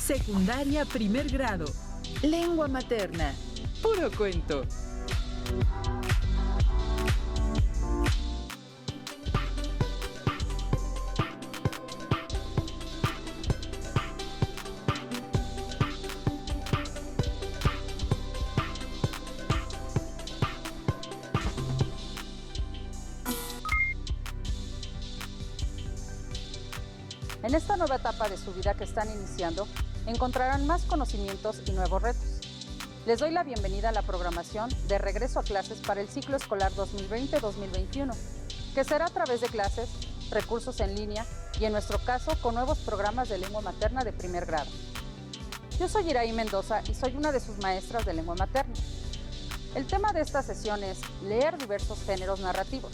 Secundaria primer grado. Lengua materna. Puro cuento. En esta nueva etapa de su vida que están iniciando, encontrarán más conocimientos y nuevos retos. Les doy la bienvenida a la programación de regreso a clases para el ciclo escolar 2020-2021, que será a través de clases, recursos en línea y en nuestro caso con nuevos programas de lengua materna de primer grado. Yo soy Iraí Mendoza y soy una de sus maestras de lengua materna. El tema de esta sesión es leer diversos géneros narrativos,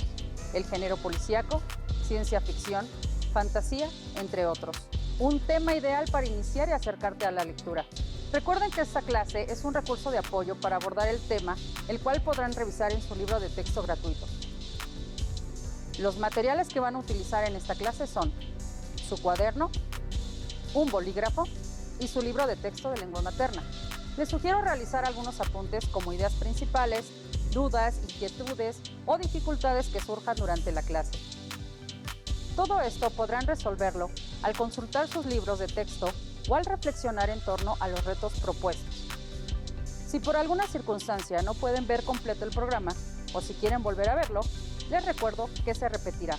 el género policíaco, ciencia ficción, fantasía, entre otros. Un tema ideal para iniciar y acercarte a la lectura. Recuerden que esta clase es un recurso de apoyo para abordar el tema, el cual podrán revisar en su libro de texto gratuito. Los materiales que van a utilizar en esta clase son su cuaderno, un bolígrafo y su libro de texto de lengua materna. Les sugiero realizar algunos apuntes como ideas principales, dudas, inquietudes o dificultades que surjan durante la clase. Todo esto podrán resolverlo al consultar sus libros de texto o al reflexionar en torno a los retos propuestos. Si por alguna circunstancia no pueden ver completo el programa o si quieren volver a verlo, les recuerdo que se repetirá.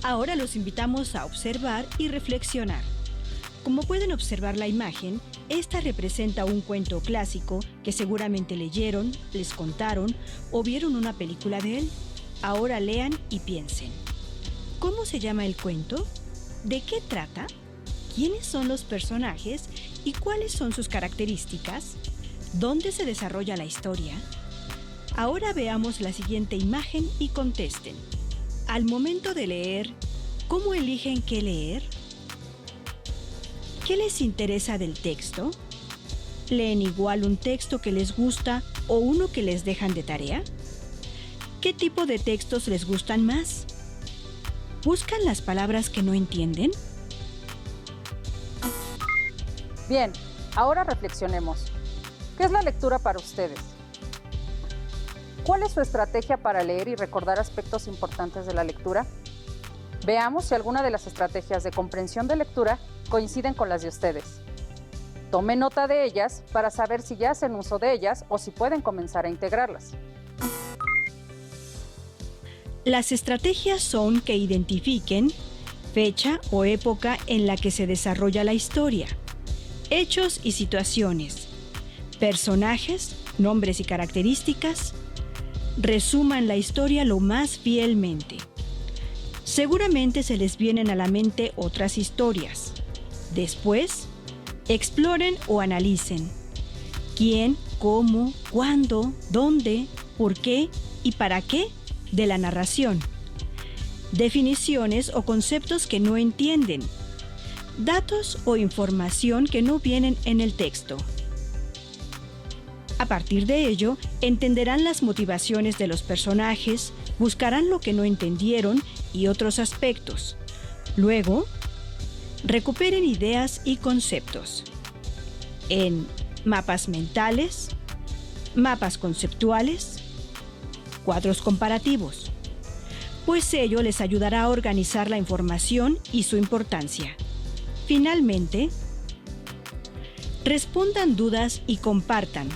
Ahora los invitamos a observar y reflexionar. Como pueden observar la imagen, esta representa un cuento clásico que seguramente leyeron, les contaron o vieron una película de él. Ahora lean y piensen. ¿Cómo se llama el cuento? ¿De qué trata? ¿Quiénes son los personajes y cuáles son sus características? ¿Dónde se desarrolla la historia? Ahora veamos la siguiente imagen y contesten. Al momento de leer, ¿cómo eligen qué leer? ¿Qué les interesa del texto? ¿Leen igual un texto que les gusta o uno que les dejan de tarea? ¿Qué tipo de textos les gustan más? ¿Buscan las palabras que no entienden? Bien, ahora reflexionemos. ¿Qué es la lectura para ustedes? ¿Cuál es su estrategia para leer y recordar aspectos importantes de la lectura? Veamos si alguna de las estrategias de comprensión de lectura coinciden con las de ustedes. Tomen nota de ellas para saber si ya hacen uso de ellas o si pueden comenzar a integrarlas. Las estrategias son que identifiquen fecha o época en la que se desarrolla la historia, hechos y situaciones, personajes, nombres y características, resuman la historia lo más fielmente. Seguramente se les vienen a la mente otras historias. Después, exploren o analicen quién, cómo, cuándo, dónde, por qué y para qué de la narración, definiciones o conceptos que no entienden, datos o información que no vienen en el texto. A partir de ello, entenderán las motivaciones de los personajes, buscarán lo que no entendieron y otros aspectos. Luego, recuperen ideas y conceptos en mapas mentales, mapas conceptuales, cuadros comparativos, pues ello les ayudará a organizar la información y su importancia. Finalmente, respondan dudas y compartan.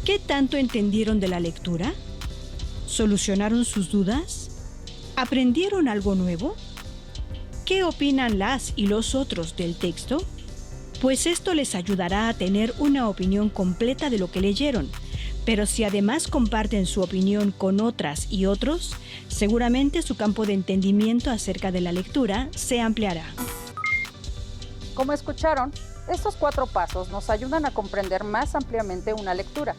¿Qué tanto entendieron de la lectura? ¿Solucionaron sus dudas? ¿Aprendieron algo nuevo? ¿Qué opinan las y los otros del texto? Pues esto les ayudará a tener una opinión completa de lo que leyeron. Pero si además comparten su opinión con otras y otros, seguramente su campo de entendimiento acerca de la lectura se ampliará. Como escucharon, estos 4 pasos nos ayudan a comprender más ampliamente una lectura.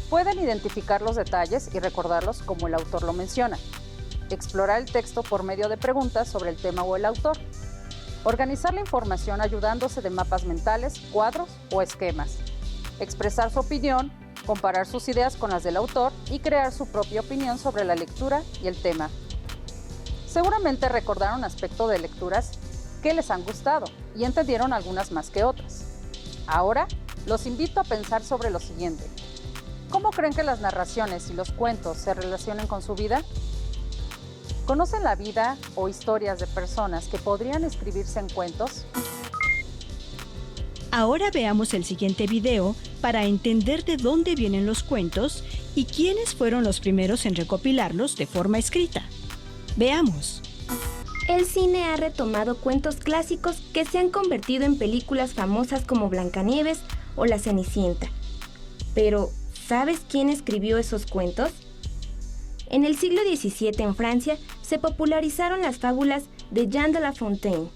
Pueden identificar los detalles y recordarlos como el autor lo menciona. Explorar el texto por medio de preguntas sobre el tema o el autor. Organizar la información ayudándose de mapas mentales, cuadros o esquemas. Expresar su opinión, comparar sus ideas con las del autor y crear su propia opinión sobre la lectura y el tema. Seguramente recordaron aspecto de lecturas qué les han gustado y entendieron algunas más que otras. Ahora, los invito a pensar sobre lo siguiente. ¿Cómo creen que las narraciones y los cuentos se relacionan con su vida? ¿Conocen la vida o historias de personas que podrían escribirse en cuentos? Ahora veamos el siguiente video para entender de dónde vienen los cuentos y quiénes fueron los primeros en recopilarlos de forma escrita. Veamos. El cine ha retomado cuentos clásicos que se han convertido en películas famosas como Blancanieves o La Cenicienta. Pero, ¿sabes quién escribió esos cuentos? En el siglo XVII en Francia se popularizaron las fábulas de Jean de La Fontaine.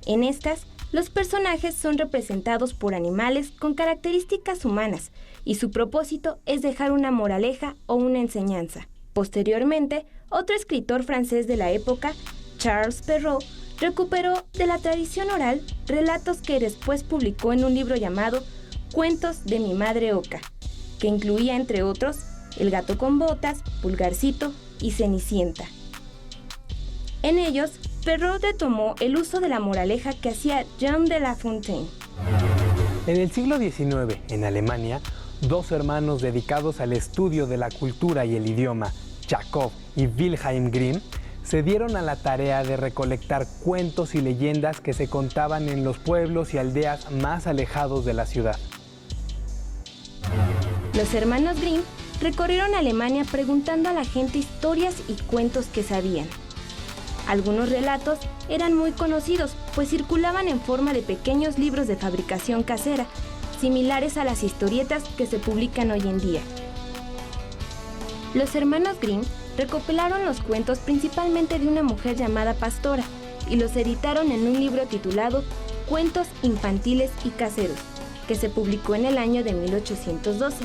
En estas, los personajes son representados por animales con características humanas y su propósito es dejar una moraleja o una enseñanza. Posteriormente, otro escritor francés de la época, Charles Perrault, recuperó de la tradición oral relatos que después publicó en un libro llamado Cuentos de mi madre Oca, que incluía, entre otros, El gato con botas, Pulgarcito y Cenicienta. En ellos, Perrault retomó el uso de la moraleja que hacía Jean de La Fontaine. En el siglo XIX, en Alemania, dos hermanos dedicados al estudio de la cultura y el idioma, Jacob y Wilhelm Grimm, se dieron a la tarea de recolectar cuentos y leyendas que se contaban en los pueblos y aldeas más alejados de la ciudad. Los hermanos Grimm recorrieron Alemania preguntando a la gente historias y cuentos que sabían. Algunos relatos eran muy conocidos, pues circulaban en forma de pequeños libros de fabricación casera, similares a las historietas que se publican hoy en día. Los hermanos Grimm recopilaron los cuentos principalmente de una mujer llamada Pastora y los editaron en un libro titulado Cuentos infantiles y caseros, que se publicó en el año de 1812,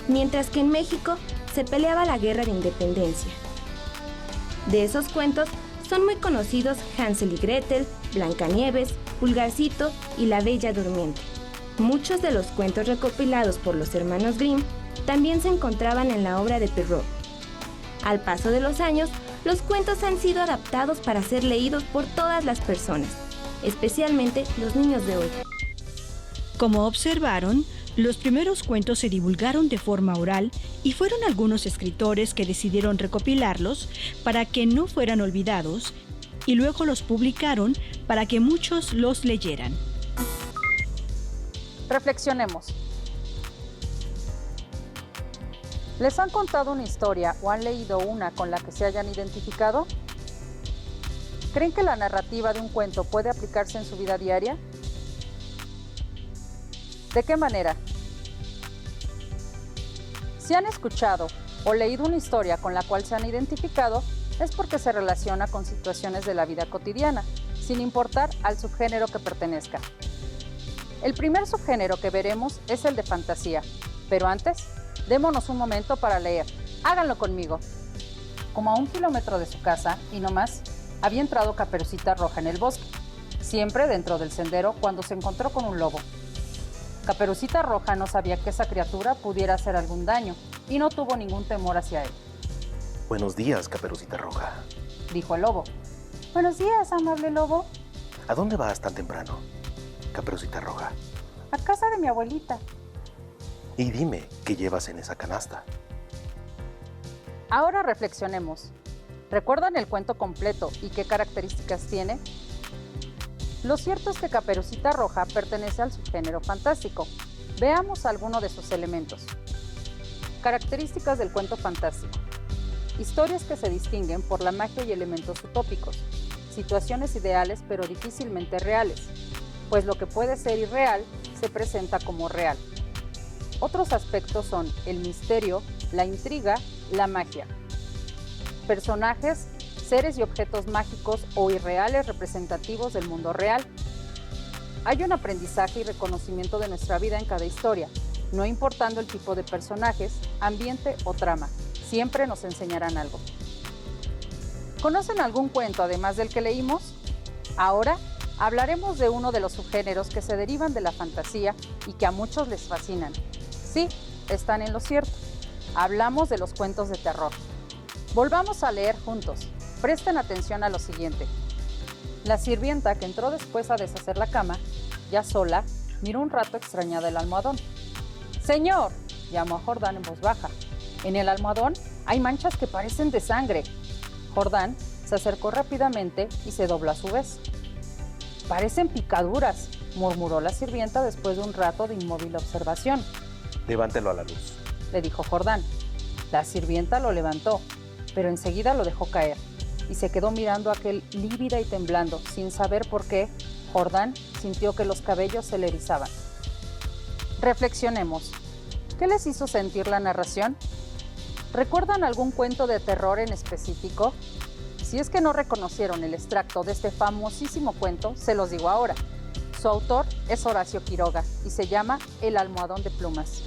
mientras que en México se peleaba la Guerra de Independencia. De esos cuentos son muy conocidos Hansel y Gretel, Blancanieves, Pulgarcito y La Bella Durmiente. Muchos de los cuentos recopilados por los hermanos Grimm también se encontraban en la obra de Perrault. Al paso de los años, los cuentos han sido adaptados para ser leídos por todas las personas, especialmente los niños de hoy. Como observaron, los primeros cuentos se divulgaron de forma oral y fueron algunos escritores que decidieron recopilarlos para que no fueran olvidados y luego los publicaron para que muchos los leyeran. Reflexionemos. ¿Les han contado una historia o han leído una con la que se hayan identificado? ¿Creen que la narrativa de un cuento puede aplicarse en su vida diaria? ¿De qué manera? Si han escuchado o leído una historia con la cual se han identificado, es porque se relaciona con situaciones de la vida cotidiana, sin importar al subgénero que pertenezca. El primer subgénero que veremos es el de fantasía, pero antes, démonos un momento para leer. Háganlo conmigo. Como a 1 kilómetro de su casa, y no más, había entrado Caperucita Roja en el bosque, siempre dentro del sendero cuando se encontró con un lobo. Caperucita Roja no sabía que esa criatura pudiera hacer algún daño, y no tuvo ningún temor hacia él. Buenos días, Caperucita Roja, Dijo el lobo. Buenos días, amable lobo. ¿a dónde vas tan temprano, Caperucita Roja? A casa de mi abuelita. Y dime, ¿qué llevas en esa canasta? Ahora reflexionemos. ¿Recuerdan el cuento completo y qué características tiene? Lo cierto es que Caperucita Roja pertenece al subgénero fantástico. Veamos algunos de sus elementos. Características del cuento fantástico. Historias que se distinguen por la magia y elementos utópicos. Situaciones ideales pero difícilmente reales, pues lo que puede ser irreal se presenta como real. Otros aspectos son el misterio, la intriga, la magia. Personajes, seres y objetos mágicos o irreales representativos del mundo real. Hay un aprendizaje y reconocimiento de nuestra vida en cada historia, no importando el tipo de personajes, ambiente o trama, siempre nos enseñarán algo. ¿Conocen algún cuento además del que leímos? Ahora hablaremos de uno de los subgéneros que se derivan de la fantasía y que a muchos les fascinan. Sí, están en lo cierto. Hablamos de los cuentos de terror. Volvamos a leer juntos. Presten atención a lo siguiente. La sirvienta, que entró después a deshacer la cama, ya sola, miró un rato extrañada el almohadón. «Señor», llamó a Jordán en voz baja, «en el almohadón hay manchas que parecen de sangre». Jordán se acercó rápidamente y se dobló a su vez. «Parecen picaduras», murmuró la sirvienta después de un rato de inmóvil observación. Levántelo a la luz, le dijo Jordán. La sirvienta lo levantó, pero enseguida lo dejó caer y se quedó mirando a aquel lívida y temblando. Sin saber por qué, Jordán sintió que los cabellos se le erizaban. Reflexionemos. ¿Qué les hizo sentir la narración? ¿Recuerdan algún cuento de terror en específico? Si es que no reconocieron el extracto de este famosísimo cuento, se los digo ahora. Su autor es Horacio Quiroga y se llama El almohadón de plumas.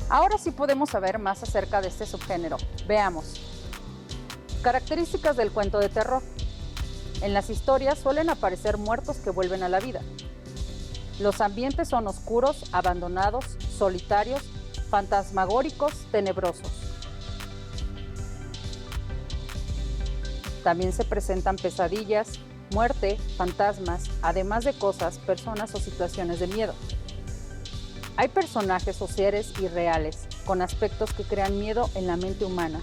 Ahora sí podemos saber más acerca de este subgénero. Veamos. Características del cuento de terror. En las historias suelen aparecer muertos que vuelven a la vida. Los ambientes son oscuros, abandonados, solitarios, fantasmagóricos, tenebrosos. También se presentan pesadillas, muerte, fantasmas, además de cosas, personas o situaciones de miedo. Hay personajes o seres irreales, con aspectos que crean miedo en la mente humana.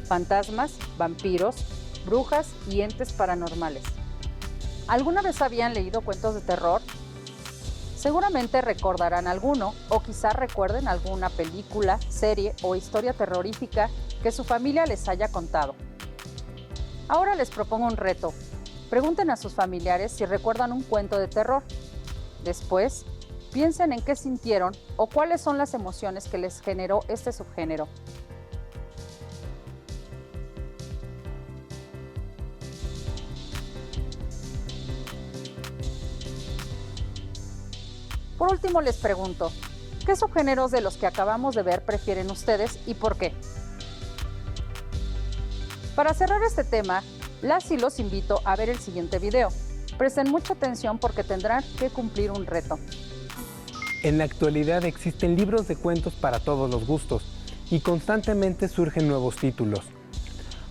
Fantasmas, vampiros, brujas y entes paranormales. ¿Alguna vez habían leído cuentos de terror? Seguramente recordarán alguno, o quizá recuerden alguna película, serie o historia terrorífica que su familia les haya contado. Ahora les propongo un reto. Pregunten a sus familiares si recuerdan un cuento de terror. Después, piensen en qué sintieron o cuáles son las emociones que les generó este subgénero. Por último, les pregunto, ¿qué subgéneros de los que acabamos de ver prefieren ustedes y por qué? Para cerrar este tema, las y los invito a ver el siguiente video. Presten mucha atención porque tendrán que cumplir un reto. En la actualidad existen libros de cuentos para todos los gustos y constantemente surgen nuevos títulos.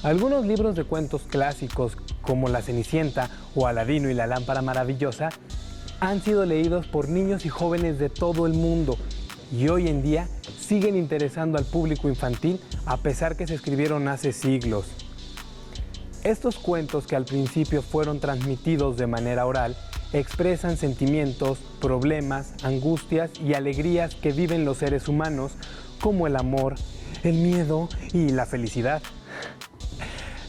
Algunos libros de cuentos clásicos como La Cenicienta o Aladino y la Lámpara Maravillosa han sido leídos por niños y jóvenes de todo el mundo y hoy en día siguen interesando al público infantil a pesar que se escribieron hace siglos. Estos cuentos, que al principio fueron transmitidos de manera oral, expresan sentimientos, problemas, angustias y alegrías que viven los seres humanos, como el amor, el miedo y la felicidad.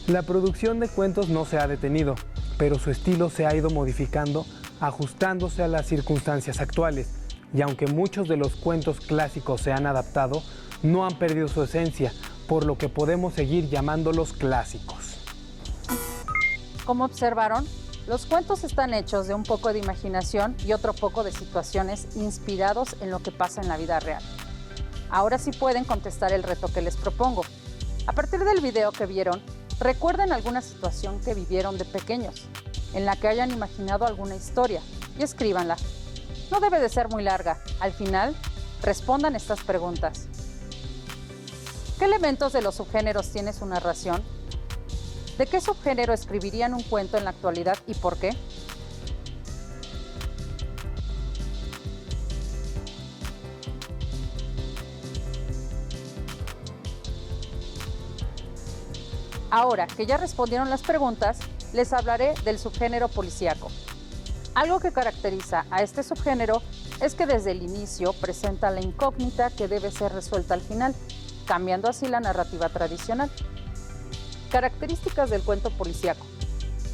La producción de cuentos no se ha detenido, pero su estilo se ha ido modificando, ajustándose a las circunstancias actuales, y aunque muchos de los cuentos clásicos se han adaptado, no han perdido su esencia, por lo que podemos seguir llamándolos clásicos. Como observaron, los cuentos están hechos de un poco de imaginación y otro poco de situaciones inspirados en lo que pasa en la vida real. Ahora sí pueden contestar el reto que les propongo. A partir del video que vieron, recuerden alguna situación que vivieron de pequeños, en la que hayan imaginado alguna historia, y escríbanla. No debe de ser muy larga. Al final, respondan estas preguntas. ¿Qué elementos de los subgéneros tiene su narración? ¿De qué subgénero escribirían un cuento en la actualidad y por qué? Ahora que ya respondieron las preguntas, les hablaré del subgénero policíaco. Algo que caracteriza a este subgénero es que desde el inicio presenta la incógnita que debe ser resuelta al final, cambiando así la narrativa tradicional. Características del cuento policíaco.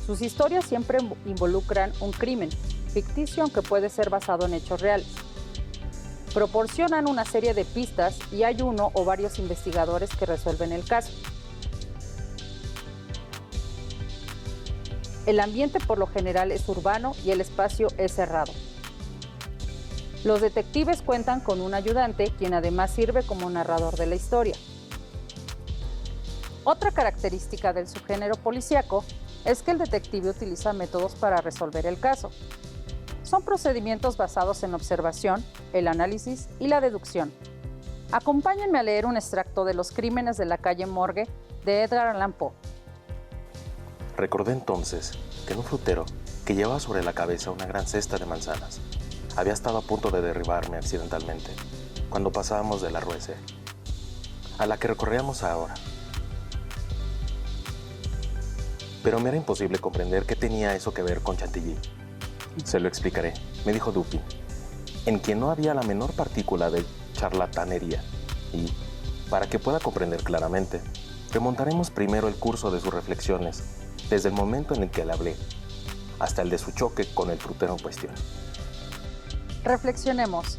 Sus historias siempre involucran un crimen, ficticio aunque puede ser basado en hechos reales. Proporcionan una serie de pistas y hay uno o varios investigadores que resuelven el caso. El ambiente por lo general es urbano y el espacio es cerrado. Los detectives cuentan con un ayudante, quien además sirve como narrador de la historia. Otra característica del subgénero policíaco es que el detective utiliza métodos para resolver el caso. Son procedimientos basados en la observación, el análisis y la deducción. Acompáñenme a leer un extracto de Los crímenes de la calle Morgue de Edgar Allan Poe. Recordé entonces que en un frutero que llevaba sobre la cabeza una gran cesta de manzanas. Había estado a punto de derribarme accidentalmente cuando pasábamos de la Rue C, a la que recorríamos ahora. Pero me era imposible comprender qué tenía eso que ver con Chantilly. Se lo explicaré, me dijo Dupin, en quien no había la menor partícula de charlatanería. Y, para que pueda comprender claramente, remontaremos primero el curso de sus reflexiones, desde el momento en el que le hablé, hasta el de su choque con el frutero en cuestión. Reflexionemos.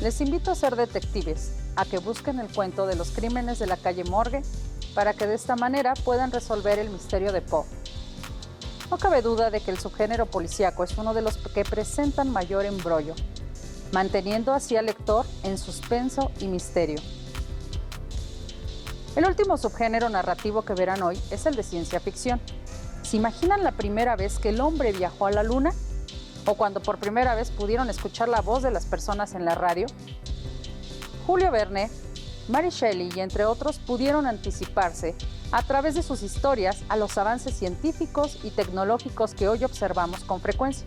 Les invito a ser detectives, a que busquen el cuento de los crímenes de la calle Morgue, para que de esta manera puedan resolver el misterio de Poe. No cabe duda de que el subgénero policíaco es uno de los que presentan mayor embrollo, manteniendo así al lector en suspenso y misterio. El último subgénero narrativo que verán hoy es el de ciencia ficción. ¿Se imaginan la primera vez que el hombre viajó a la luna? ¿O cuando por primera vez pudieron escuchar la voz de las personas en la radio? Julio Verne, Mary Shelley y entre otros pudieron anticiparse a través de sus historias a los avances científicos y tecnológicos que hoy observamos con frecuencia,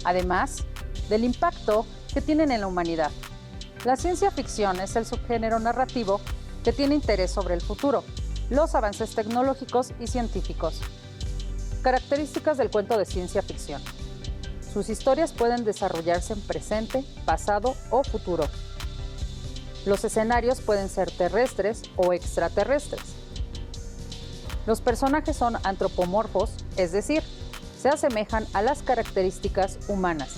además del impacto que tienen en la humanidad. La ciencia ficción es el subgénero narrativo que tiene interés sobre el futuro, los avances tecnológicos y científicos. Características del cuento de ciencia ficción. Sus historias pueden desarrollarse en presente, pasado o futuro. Los escenarios pueden ser terrestres o extraterrestres. Los personajes son antropomorfos, es decir, se asemejan a las características humanas.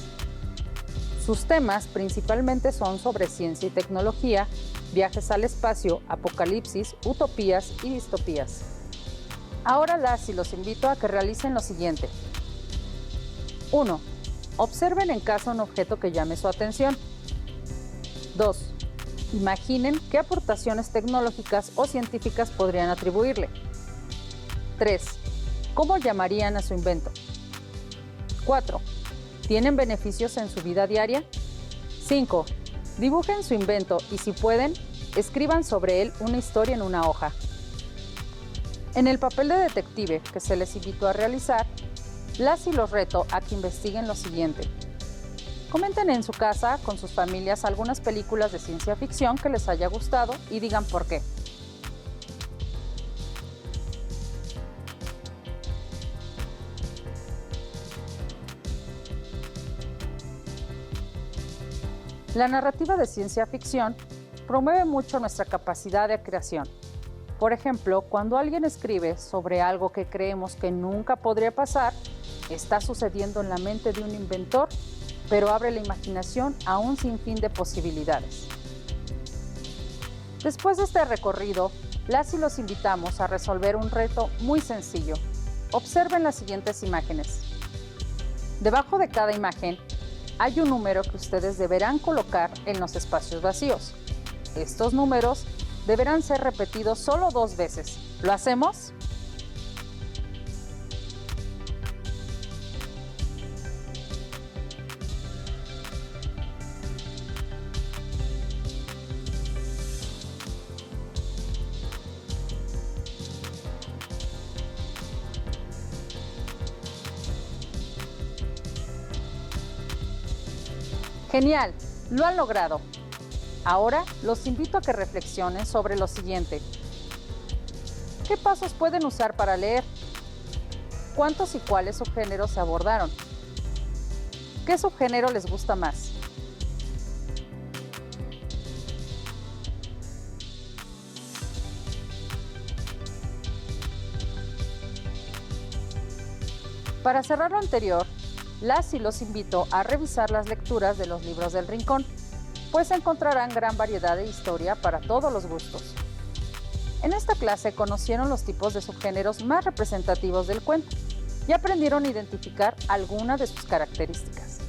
Sus temas principalmente son sobre ciencia y tecnología, viajes al espacio, apocalipsis, utopías y distopías. Ahora los invito a que realicen lo siguiente. 1. Observen en casa un objeto que llame su atención. 2. Imaginen qué aportaciones tecnológicas o científicas podrían atribuirle. 3. ¿Cómo llamarían a su invento? 4. ¿Tienen beneficios en su vida diaria? 5. Dibujen su invento y, si pueden, escriban sobre él una historia en una hoja. En el papel de detective que se les invitó a realizar, los reto a que investiguen lo siguiente. Comenten en su casa con sus familias algunas películas de ciencia ficción que les haya gustado y digan por qué. La narrativa de ciencia ficción promueve mucho nuestra capacidad de creación. Por ejemplo, cuando alguien escribe sobre algo que creemos que nunca podría pasar, está sucediendo en la mente de un inventor, pero abre la imaginación a un sinfín de posibilidades. Después de este recorrido, los invitamos a resolver un reto muy sencillo. Observen las siguientes imágenes. Debajo de cada imagen hay un número que ustedes deberán colocar en los espacios vacíos. Estos números deberán ser repetidos solo 2 veces. ¿Lo hacemos? Genial, lo han logrado. Ahora los invito a que reflexionen sobre lo siguiente. ¿Qué pasos pueden usar para leer? ¿Cuántos y cuáles subgéneros se abordaron? ¿Qué subgénero les gusta más? Para cerrar lo anterior, los invito a revisar las lecturas de los libros del Rincón, pues encontrarán gran variedad de historia para todos los gustos. En esta clase conocieron los tipos de subgéneros más representativos del cuento y aprendieron a identificar algunas de sus características.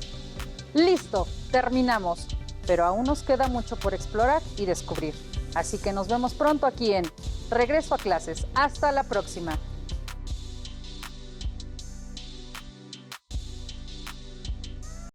¡Listo! Terminamos, pero aún nos queda mucho por explorar y descubrir. Así que nos vemos pronto aquí en Regreso a Clases. ¡Hasta la próxima!